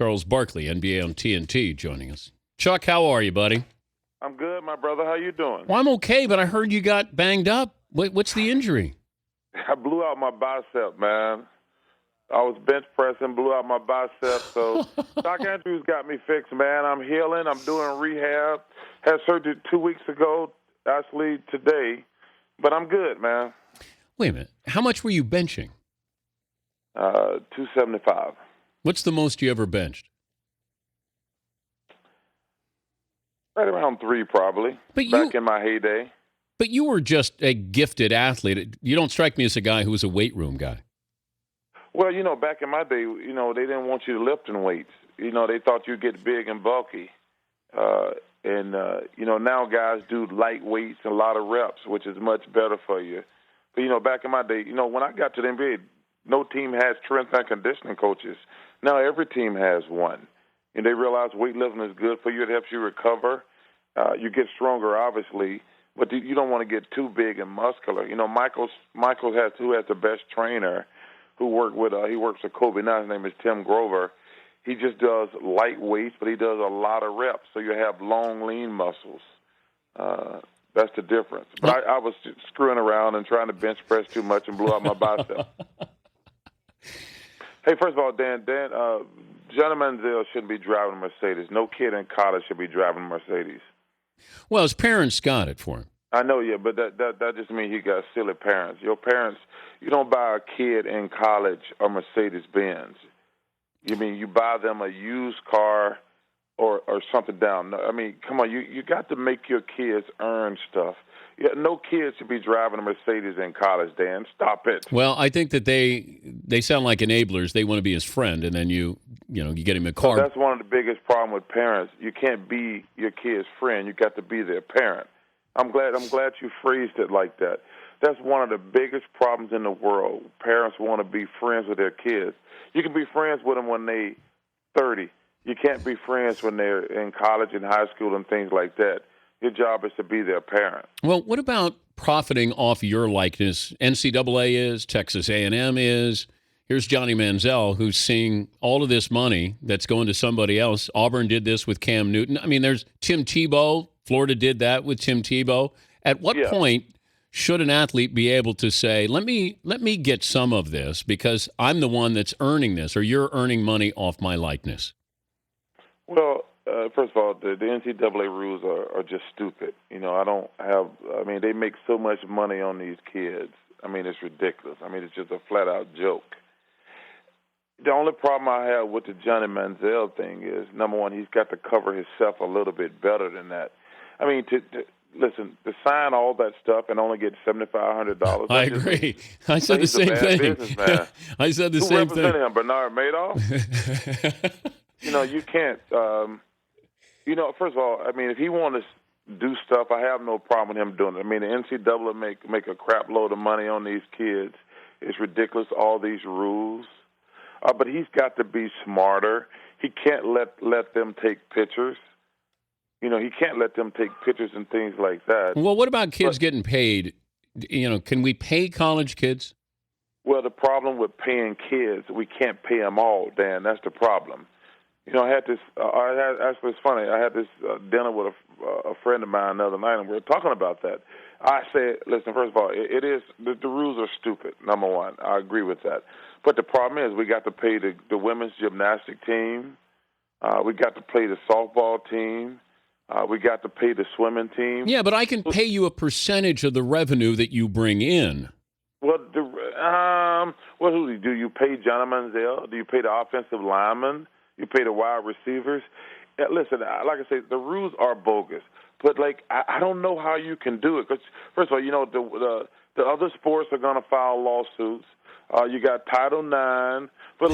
Charles Barkley, NBA on TNT, joining us. Chuck, how are you, buddy? I'm good, my brother. How you doing? Well, I'm okay, but I heard you got banged up. What's the injury? I blew out my bicep, man. I was bench pressing, blew out my bicep. So Doc Andrews got me fixed, man. I'm healing. I'm doing rehab. Had surgery 2 weeks ago, actually today. But I'm good, man. Wait a minute. How much were you benching? 275. What's the most you ever benched? Right around 3, probably. Back in my heyday. But you were just a gifted athlete. You don't strike me as a guy who was a weight room guy. Well, back in my day, they didn't want you to lift in weights. They thought you'd get big and bulky. Now guys do light weights and a lot of reps, which is much better for you. But, back in my day, when I got to the NBA, no team has strength and conditioning coaches. Now every team has one. And they realize weightlifting is good for you. It helps you recover. You get stronger, obviously, but you don't want to get too big and muscular. Michael who has the best trainer, who he works with Kobe now. His name is Tim Grover. He just does light weights, but he does a lot of reps, so you have long, lean muscles. That's the difference. But I was screwing around and trying to bench press too much and blew out my bicep. Hey, first of all, Dan, Johnny Manziel shouldn't be driving a Mercedes. No kid in college should be driving a Mercedes. Well, his parents got it for him. I know, yeah, but that just means he got silly parents. Your parents, you don't buy a kid in college a Mercedes-Benz. You buy them a used car or something down. I mean, come on, you got to make your kids earn stuff. Yeah, no kids should be driving a Mercedes in college, Dan. Stop it. Well, I think that they sound like enablers. They want to be his friend, and then you get him a car. So that's one of the biggest problems with parents. You can't be your kid's friend. You got to be their parent. I'm glad you phrased it like that. That's one of the biggest problems in the world. Parents want to be friends with their kids. You can be friends with them when they're 30. You can't be friends when they're in college and high school and things like that. Your job is to be their parent. Well, what about profiting off your likeness? NCAA is, Texas A&M is. Here's Johnny Manziel, who's seeing all of this money that's going to somebody else. Auburn did this with Cam Newton. I mean, there's Tim Tebow. Florida did that with Tim Tebow. At what point should an athlete be able to say, let me get some of this because I'm the one that's earning this, or you're earning money off my likeness? Well, first of all, the NCAA rules are just stupid. They make so much money on these kids. I mean, it's ridiculous. I mean, it's just a flat-out joke. The only problem I have with the Johnny Manziel thing is, number one, he's got to cover himself a little bit better than that. I mean, to sign all that stuff and only get $7,500. I agree. I said the same thing. I said the same thing. Who represented him, Bernard Madoff? You can't. First of all, I mean, if he wants to do stuff, I have no problem with him doing it. I mean, the NCAA make a crap load of money on these kids. It's ridiculous, all these rules. But he's got to be smarter. He can't let them take pictures. He can't let them take pictures and things like that. Well, what about kids getting paid? Can we pay college kids? Well, the problem with paying kids, we can't pay them all, Dan. That's the problem. I had this. Actually, it's funny. I had this dinner with a friend of mine the other night, and we were talking about that. I said, listen, first of all, it is the rules are stupid. Number one, I agree with that. But the problem is, we got to pay the women's gymnastic team. We got to pay the softball team. We got to pay the swimming team. Yeah, but I can pay you a percentage of the revenue that you bring in. Well, who do you pay? Johnny Manziel? Do you pay the offensive linemen? You pay the wide receivers? Listen, like I say, the rules are bogus. But I don't know how you can do it. Because first of all, the other sports are going to file lawsuits. You got Title IX. But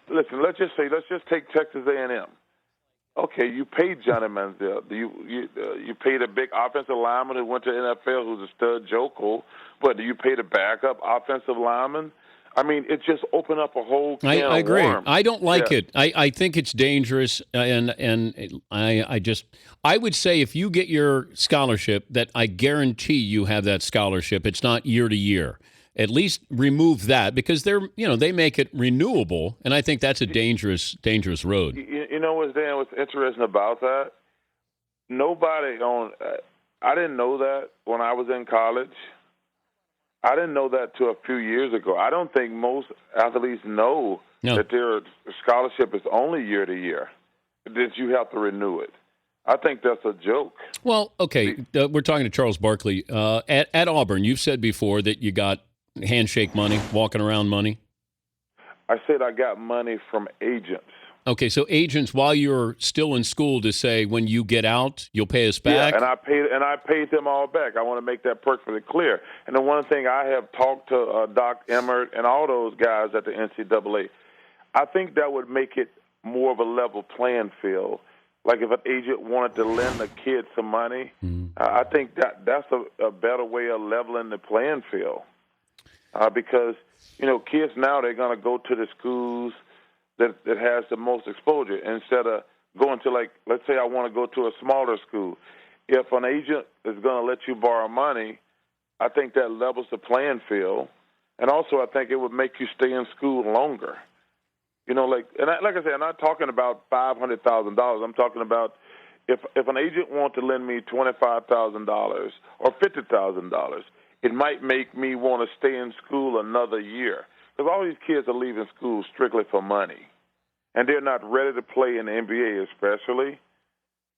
listen, let's just take Texas A&M. Okay, you paid Johnny Manziel. You paid a big offensive lineman who went to the NFL who's a stud Joe Cole. But do you pay the backup offensive lineman? I mean, it just opened up a whole can I agree. of worms. I don't like it. I think it's dangerous, and I would say if you get your scholarship, that I guarantee you have that scholarship. It's not year to year. At least remove that because they make it renewable, and I think that's a dangerous road. You know what's interesting about that? Nobody I didn't know that when I was in college. I didn't know that till a few years ago. I don't think most athletes know that their scholarship is only year to year, that you have to renew it. I think that's a joke. Well, okay, we're talking to Charles Barkley. At Auburn, you've said before that you got handshake money, walking around money. I said I got money from agents. Okay, so agents, while you're still in school, to say when you get out, you'll pay us back. Yeah, and I paid them all back. I want to make that perfectly clear. And the one thing I have talked to Doc Emmert and all those guys at the NCAA, I think that would make it more of a level playing field. Like if an agent wanted to lend a kid some money, I think that's a better way of leveling the playing field. Because kids now, they're going to go to the schools that has the most exposure instead of going to, like, let's say I want to go to a smaller school. If an agent is going to let you borrow money, I think that levels the playing field. And also I think it would make you stay in school longer. Like I said, I'm not talking about $500,000. I'm talking about if an agent wants to lend me $25,000 or $50,000, it might make me want to stay in school another year. Because all these kids are leaving school strictly for money, and they're not ready to play in the NBA especially.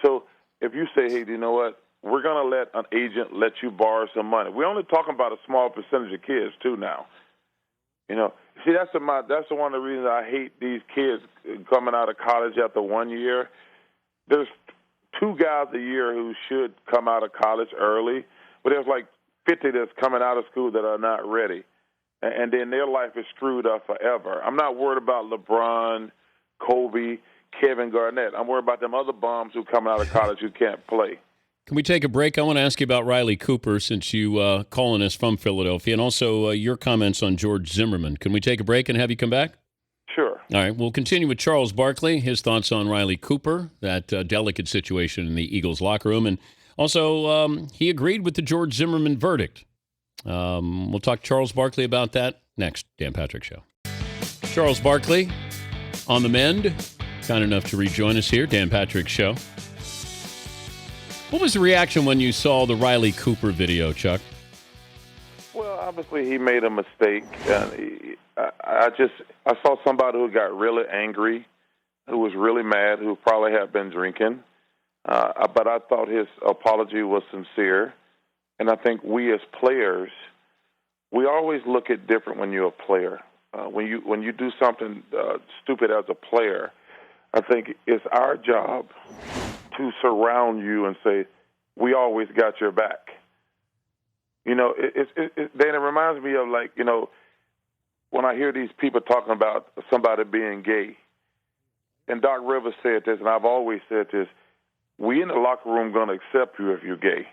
So if you say, hey, you know what, we're going to let an agent let you borrow some money. We're only talking about a small percentage of kids, too, now. See, that's one of the reasons I hate these kids coming out of college after 1 year. There's 2 guys a year who should come out of college early, but there's like 50 that's coming out of school that are not ready. And then their life is screwed up forever. I'm not worried about LeBron, Kobe, Kevin Garnett. I'm worried about them other bums who come out of college who can't play. Can we take a break? I want to ask you about Riley Cooper since you calling us from Philadelphia, and also your comments on George Zimmerman. Can we take a break and have you come back? Sure. All right. We'll continue with Charles Barkley, his thoughts on Riley Cooper, that delicate situation in the Eagles locker room, and also he agreed with the George Zimmerman verdict. We'll talk to Charles Barkley about that next. Dan Patrick Show. Charles Barkley on the mend. Kind enough to rejoin us here. Dan Patrick Show. What was the reaction when you saw the Riley Cooper video, Chuck? Well, obviously he made a mistake. I saw somebody who got really angry, who was really mad, who probably had been drinking. But I thought his apology was sincere. And I think we as players, we always look at different when you're a player. When you do something stupid as a player, I think it's our job to surround you and say, we always got your back. Then it reminds me of, like, when I hear these people talking about somebody being gay. And Doc Rivers said this, and I've always said this, we in the locker room going to accept you if you're gay.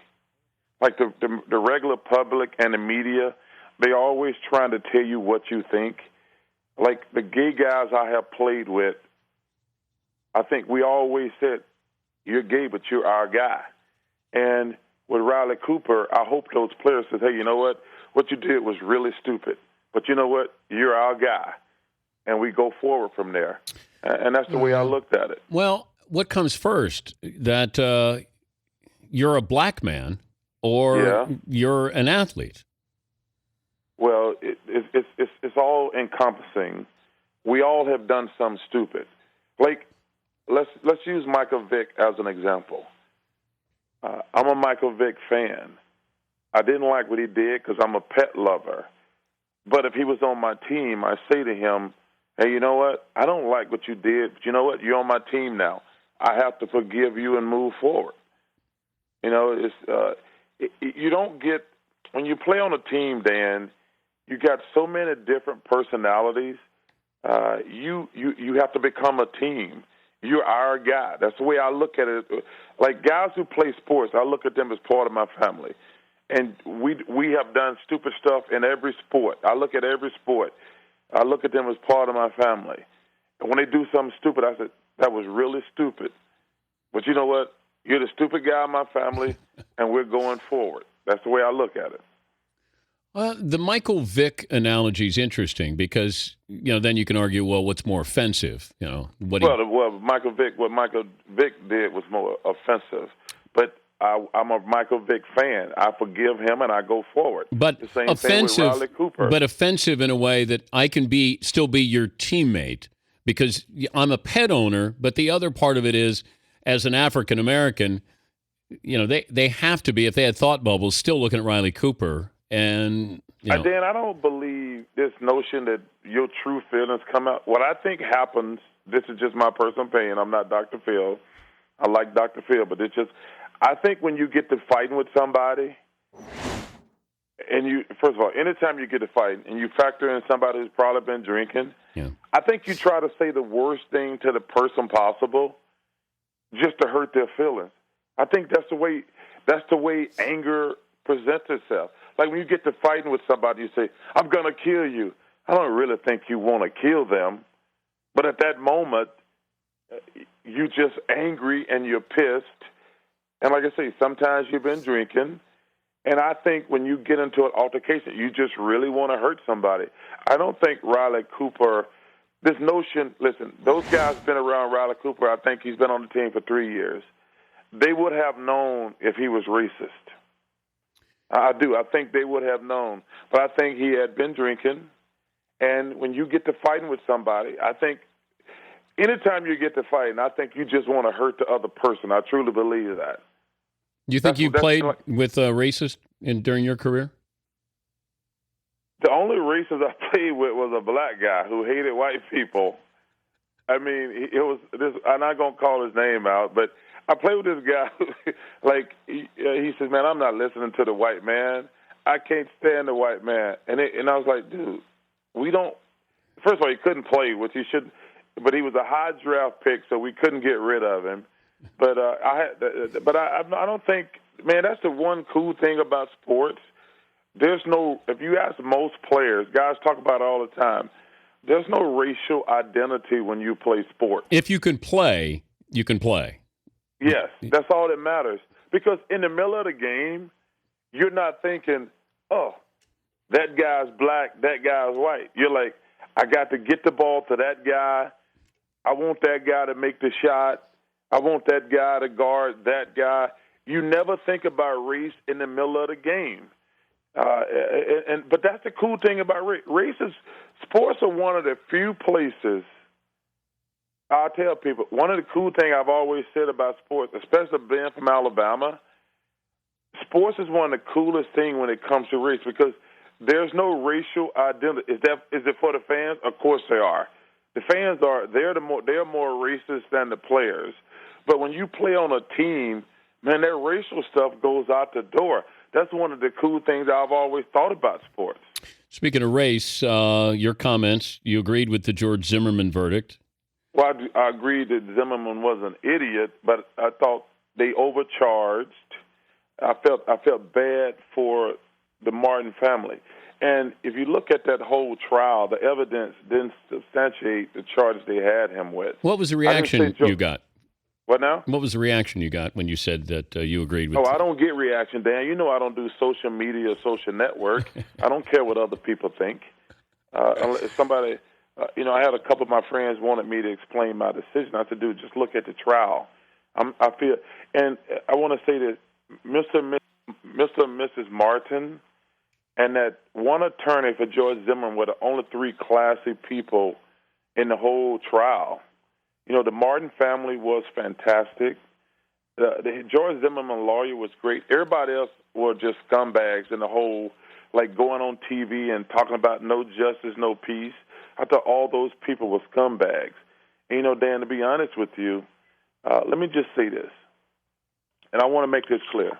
Like the regular public and the media, they're always trying to tell you what you think. Like the gay guys I have played with, I think we always said, you're gay, but you're our guy. And with Riley Cooper, I hope those players said, hey, you know what you did was really stupid. But you know what? You're our guy. And we go forward from there. And that's the way I looked at it. Well, what comes first? That you're a black man or you're an athlete? Well, it's all encompassing. We all have done something stupid. Like, let's use Michael Vick as an example. I'm a Michael Vick fan. I didn't like what he did because I'm a pet lover. But if he was on my team, I say to him, hey, you know what? I don't like what you did, but you know what? You're on my team now. I have to forgive you and move forward. You don't get – when you play on a team, Dan, you got so many different personalities. You have to become a team. You're our guy. That's the way I look at it. Like guys who play sports, I look at them as part of my family. And we have done stupid stuff in every sport. I look at every sport. I look at them as part of my family. And when they do something stupid, I said, that was really stupid. But you know what? You're the stupid guy in my family, and we're going forward. That's the way I look at it. The Michael Vick analogy is interesting because then you can argue, well, what's more offensive? Well, what Michael Vick did was more offensive, but I'm a Michael Vick fan. I forgive him and I go forward. But the same offensive, thing with Riley Cooper. But offensive in a way that I can still be your teammate because I'm a pet owner. But the other part of it is, as an African American, they have to be, if they had thought bubbles, still looking at Riley Cooper. And Dan, I don't believe this notion that your true feelings come out. What I think happens, this is just my personal opinion. I'm not Dr. Phil. I like Dr. Phil, but I think when you get to fighting with somebody, and first of all, anytime you get to fighting and you factor in somebody who's probably been drinking, I think you try to say the worst thing to the person possible just to hurt their feelings. I think that's the way anger presents itself. Like when you get to fighting with somebody, you say, I'm going to kill you. I don't really think you want to kill them. But at that moment, you're just angry and you're pissed. And like I say, sometimes you've been drinking. And I think when you get into an altercation, you just really want to hurt somebody. I don't think Riley Cooper, this notion, listen, those guys been around Riley Cooper. I think he's been on the team for 3 years. They would have known if he was racist. I do. I think they would have known. But I think he had been drinking. And when you get to fighting with somebody, I think anytime you get to fighting, I think you just want to hurt the other person. I truly believe that. You think you played with a racist during your career? The only racist I played with was a black guy who hated white people. I mean, it was this. I'm not gonna call his name out, but I played with this guy. He says, "Man, I'm not listening to the white man. I can't stand the white man." And I was like, "Dude, we don't." First of all, he couldn't play, which he should. But he was a high draft pick, so we couldn't get rid of him. But I don't think, man, that's the one cool thing about sports. If you ask most players, guys talk about it all the time, there's no racial identity when you play sports. If you can play, you can play. Yes, that's all that matters. Because in the middle of the game, you're not thinking, oh, that guy's black, that guy's white. You're like, I got to get the ball to that guy. I want that guy to make the shot. I want that guy to guard that guy. You never think about race in the middle of the game. But that's the cool thing about race. Sports are one of the few places, I'll tell people, one of the cool things I've always said about sports, especially being from Alabama, sports is one of the coolest things when it comes to race because there's no racial identity. Is it for the fans? Of course they are. The fans they're more racist than the players. But when you play on a team, man, that racial stuff goes out the door. That's one of the cool things I've always thought about sports. Speaking of race, your comments, you agreed with the George Zimmerman verdict. Well, I agreed that Zimmerman was an idiot, but I thought they overcharged. I felt bad for the Martin family. And if you look at that whole trial, the evidence didn't substantiate the charges they had him with. What was the reaction you got? What now? What was the reaction you got when you said that you agreed with? I don't get reaction, Dan. You know I don't do social media, social network. I don't care what other people think. If somebody, I had a couple of my friends wanted me to explain my decision. I said, dude, just look at the trial. I feel, and I want to say that Mr. and Mrs. Martin and that one attorney for George Zimmerman were the only three classy people in the whole trial. The Martin family was fantastic. The George Zimmerman lawyer was great. Everybody else were just scumbags in the whole, like going on TV and talking about no justice, no peace. I thought all those people were scumbags. And, Dan, to be honest with you, let me just say this, and I want to make this clear.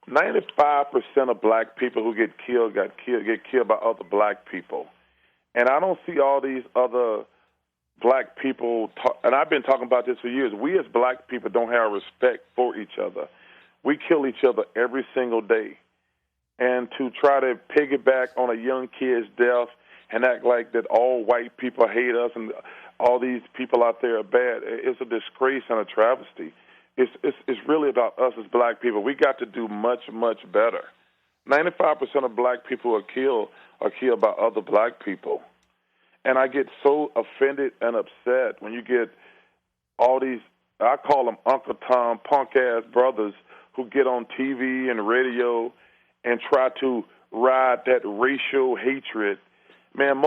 95% of black people who get killed get killed by other black people. And I don't see all these other black people, and I've been talking about this for years, we as black people don't have respect for each other. We kill each other every single day. And to try to piggyback on a young kid's death and act like that all white people hate us and all these people out there are bad, it's a disgrace and a travesty. It's really about us as black people. We got to do much, much better. 95% of black people are killed by other black people. And I get so offended and upset when you get all these, I call them Uncle Tom, punk-ass brothers who get on TV and radio and try to ride that racial hatred. Man,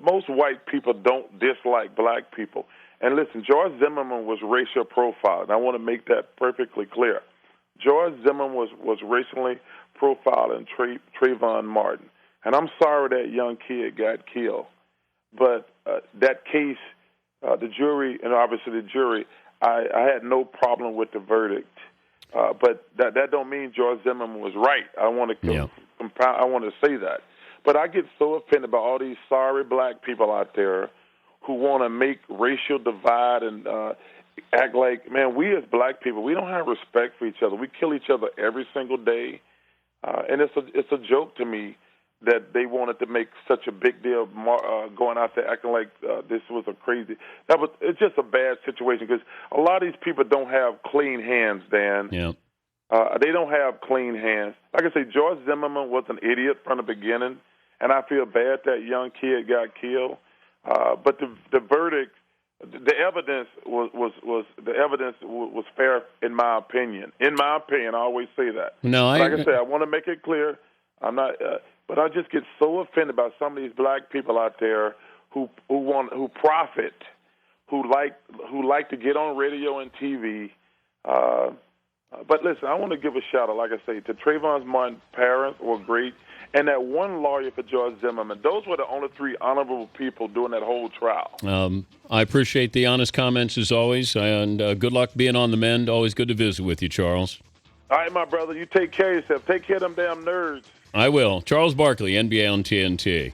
most white people don't dislike black people. And listen, George Zimmerman was racial profiled. And I want to make that perfectly clear. George Zimmerman was racially profiled in Trayvon Martin. And I'm sorry that young kid got killed. But that case, the jury, and obviously the jury, I had no problem with the verdict. But that don't mean George Zimmerman was right. I want to say that. But I get so offended by all these sorry black people out there who want to make racial divide and act like, man, we as black people, we don't have respect for each other. We kill each other every single day. And it's a joke to me that they wanted to make such a big deal going out there acting like this was a crazy. It's just a bad situation because a lot of these people don't have clean hands, Dan. Yeah. They don't have clean hands. Like I say, George Zimmerman was an idiot from the beginning, and I feel bad that young kid got killed. But the verdict, the evidence was fair in my opinion. In my opinion, I always say that. No, like I say, I want to make it clear. I'm not. But I just get so offended by some of these black people out there who profit, who like to get on radio and TV. But listen, I want to give a shout out, like I say, to Trayvon Martin's parents were great, and that one lawyer for George Zimmerman. Those were the only three honorable people during that whole trial. I appreciate the honest comments as always, and good luck being on the mend. Always good to visit with you, Charles. All right, my brother, you take care of yourself. Take care of them damn nerds. I will. Charles Barkley, NBA on TNT.